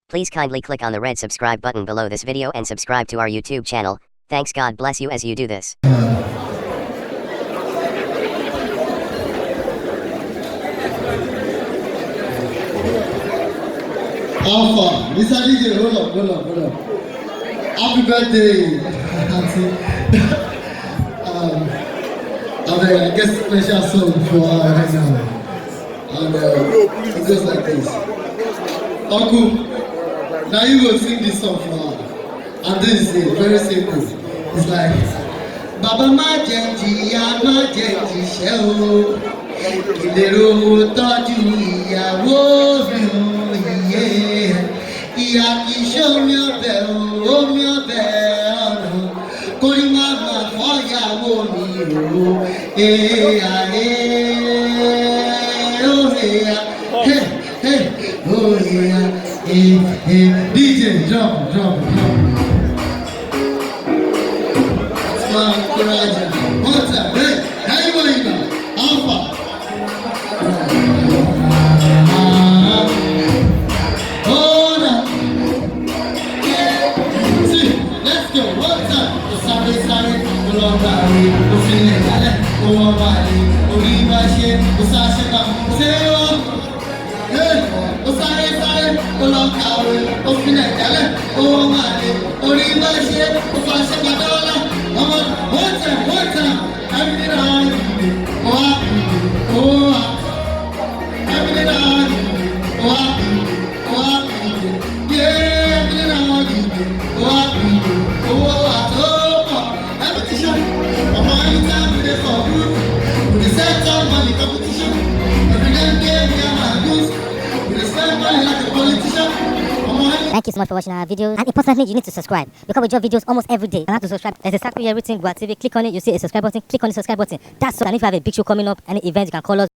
Please kindly click on the red subscribe button below this video and subscribe to our YouTube channel. Thanks, God bless you as you do this. Alpha, Mr. DJ, hold up. Happy birthday, Auntie. I guess special song for her right now. And it goes like this. Uncle, now you will sing this song for her. And this is it, very simple. It's like, Baba má jẹ́ jìyà, má jẹ́ jìṣẹ́ o. Ìlérò tọ́jú ìyàwó mi ò yẹ. Ìyá kì í ṣe omi ọbẹ̀ o, omi ọbẹ̀ ọ̀nà. Kórí má má fọ́yàwó mi o. Èèyà òhèyà, òhèyà, DJ, drum. Kuraja, one time, hey, everybody now, Alpha. Hold up. See, let's go, one time. Sorry, pull on body, pull feeling like pull on body, pull in my shit, pull Sasha, say on. Hey, sorry, pull on body, pull feeling like pull on body, pull in my shit, pull Sasha, one time, everything on you, everything on you, yeah, everything on you, competition, I'm on time with the for group, with the set of money competition, every day we are my goose, with the spend money like a politician. Thank you so much for watching our videos, and importantly you need to subscribe because we drop videos almost every day. And how to subscribe, there's a circle here written Gua TV. Click on it, you see a subscribe button. Click on the subscribe button. That's so. And if you have a big show coming up, any event, you can call us.